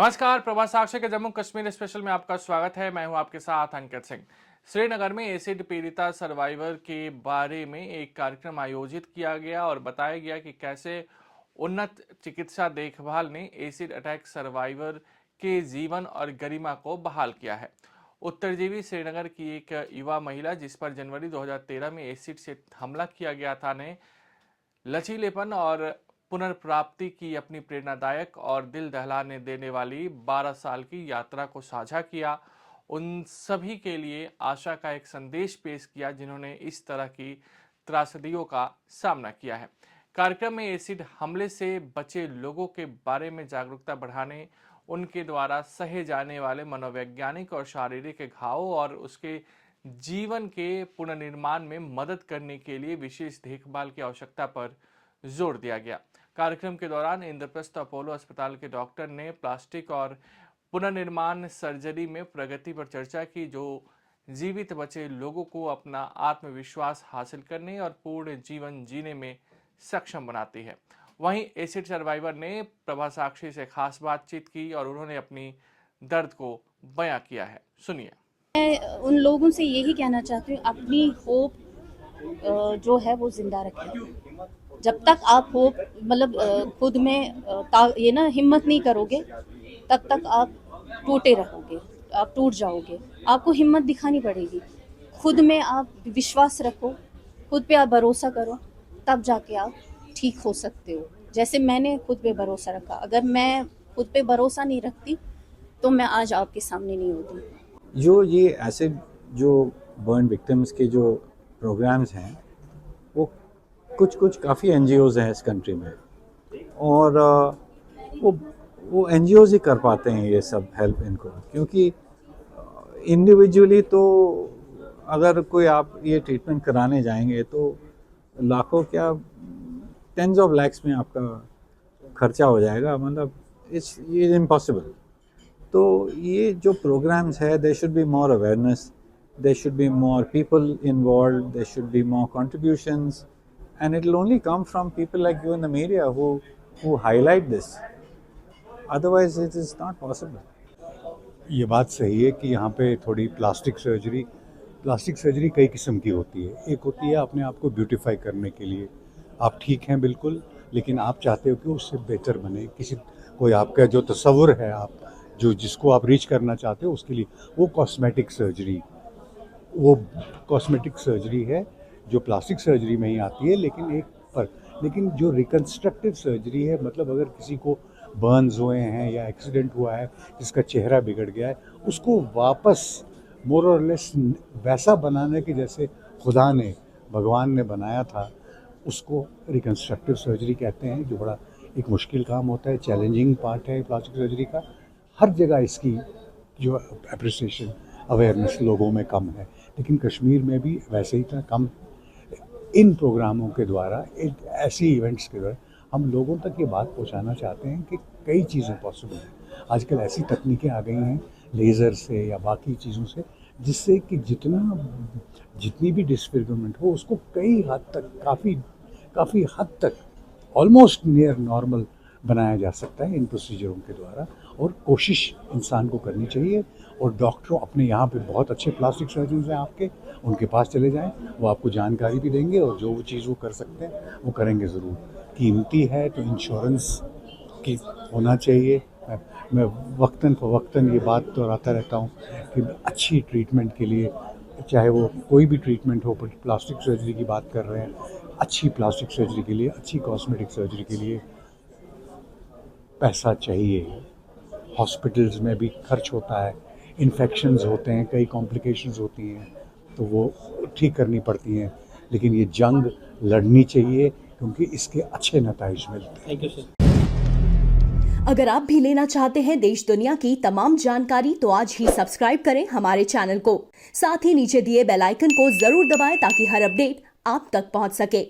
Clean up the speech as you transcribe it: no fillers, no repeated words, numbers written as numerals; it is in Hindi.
नमस्कार, प्रभात साक्षी के जम्मू कश्मीर स्पेशल में आपका स्वागत है। मैं हूं आपके साथ अंकित सिंह। श्रीनगर में एसिड पीड़िता सर्वाइवर के बारे में एक कार्यक्रम आयोजित किया गया और बताया गया कि कैसे उन्नत चिकित्सा देखभाल ने एसिड अटैक सर्वाइवर के जीवन और गरिमा को बहाल किया है। उत्तरजीवी श्रीनगर की एक युवा महिला जिस पर जनवरी 2013 में एसिड से हमला किया गया था ने लचीलेपन और पुनर्प्राप्ति की अपनी प्रेरणादायक और दिल दहलाने देने वाली 12 साल की यात्रा को साझा किया। उन सभी के लिए आशा का एक संदेश पेश किया जिन्होंने इस तरह की त्रासदियों का सामना किया है। कार्यक्रम में एसिड हमले से बचे लोगों के बारे में जागरूकता बढ़ाने, उनके द्वारा सहे जाने वाले मनोवैज्ञानिक और शारीरिक घावों और उसके जीवन के पुनर्निर्माण में मदद करने के लिए विशेष देखभाल की आवश्यकता पर जोर दिया गया। कार्यक्रम के दौरान इंद्रप्रस्थ अपोलो अस्पताल के डॉक्टर ने प्लास्टिक और पुनर्निर्माण सर्जरी में प्रगति पर चर्चा की, जो जीवित बचे लोगों को अपना आत्मविश्वास हासिल करने और पूर्ण जीवन जीने में सक्षम बनाती है। वहीं एसिड सर्वाइवर ने प्रभात साक्षी से खास बातचीत की और उन्होंने अपनी दर्द को बयां किया है। सुनिए। मैं उन लोगों से यही कहना चाहती हूँ, अपनी होप जो है वो जिंदा रखें। जब तक आप होप खुद में ये ना हिम्मत नहीं करोगे, तब तक आप टूटे रहोगे, आप टूट जाओगे। आपको हिम्मत दिखानी पड़ेगी, खुद में आप विश्वास रखो, खुद पे आप भरोसा करो, तब जाके आप ठीक हो सकते हो। जैसे मैंने खुद पे भरोसा रखा, अगर मैं खुद पे भरोसा नहीं रखती तो मैं आज आपके सामने नहीं होती। जो ये एसिड जो बर्न विक्टिम्स के जो प्रोग्राम्स हैं वो कुछ काफ़ी एनजीओज़ हैं इस कंट्री में, और वो एनजीओज़ ही कर पाते हैं ये सब हेल्प इनको, क्योंकि इंडिविजुअली तो अगर कोई आप ये ट्रीटमेंट कराने जाएंगे तो लाखों क्या टेंस ऑफ लैक्स में आपका खर्चा हो जाएगा, मतलब ये इम्पॉसिबल। तो ये जो प्रोग्राम्स है, there should be more awareness, there should be more people involve, there should be more contributions, and it will only come from people like you in the media who highlight this. Otherwise it is not possible. ये बात सही है कि यहाँ पे थोड़ी प्लास्टिक सर्जरी कई किस्म की होती है। एक होती है अपने आप को ब्यूटीफाई करने के लिए, आप ठीक हैं बिल्कुल, लेकिन आप चाहते हो कि उससे बेहतर बने, कोई आपका जो तस्वुर है, आप जिसको आप रीच करना चाहते हो उसके लिए, वो कॉस्मेटिक सर्जरी है जो प्लास्टिक सर्जरी में ही आती है। लेकिन जो रिकन्स्ट्रक्टिव सर्जरी है, मतलब अगर किसी को बर्न्स हुए हैं या एक्सीडेंट हुआ है, जिसका चेहरा बिगड़ गया है, उसको वापस मोर और लेस वैसा बनाने के जैसे भगवान ने बनाया था, उसको रिकन्स्ट्रक्टिव सर्जरी कहते हैं, जो बड़ा एक मुश्किल काम होता है, चैलेंजिंग पार्ट है प्लास्टिक सर्जरी का। हर जगह इसकी जो एप्रिसिएशन, अवेयरनेस लोगों में कम है, लेकिन कश्मीर में भी वैसे ही कम। इन प्रोग्रामों के द्वारा, ऐसी इवेंट्स के द्वारा हम लोगों तक ये बात पहुंचाना चाहते हैं कि कई चीज़ें पॉसिबल हैं। आजकल ऐसी तकनीकें आ गई हैं लेज़र से या बाकी चीज़ों से, जिससे कि जितनी भी डिस्फिगरमेंट हो उसको कई हद तक, काफ़ी हद तक ऑलमोस्ट नियर नॉर्मल बनाया जा सकता है इन प्रोसीजरों के द्वारा। और कोशिश इंसान को करनी चाहिए, और डॉक्टरों, अपने यहाँ पे बहुत अच्छे प्लास्टिक सर्जन हैं आपके, उनके पास चले जाएं, वो आपको जानकारी भी देंगे, और जो चीज़ वो कर सकते हैं वो करेंगे ज़रूर। कीमती है तो इंश्योरेंस की होना चाहिए। मैं वक्तन ये बात दोहराता रहता हूँ कि अच्छी ट्रीटमेंट के लिए, चाहे वो कोई भी ट्रीटमेंट हो, प्लास्टिक सर्जरी की बात कर रहे हैं, अच्छी प्लास्टिक सर्जरी के लिए, अच्छी कॉस्मेटिक सर्जरी के लिए पैसा चाहिए। हॉस्पिटल्स में भी खर्च होता है, इन्फेक्शंस होते हैं, कई कॉम्प्लिकेशंस होती हैं, तो वो ठीक करनी पड़ती हैं। लेकिन ये जंग लड़नी चाहिए, क्योंकि इसके अच्छे नताइज मिलते हैं। Thank you sir. अगर आप भी लेना चाहते हैं देश दुनिया की तमाम जानकारी, तो आज ही सब्सक्राइब करें हमारे चैनल को। साथ ही नीचे दिए बेल आइकन को जरूर दबाएं ताकि हर अपडेट आप तक पहुंच सके।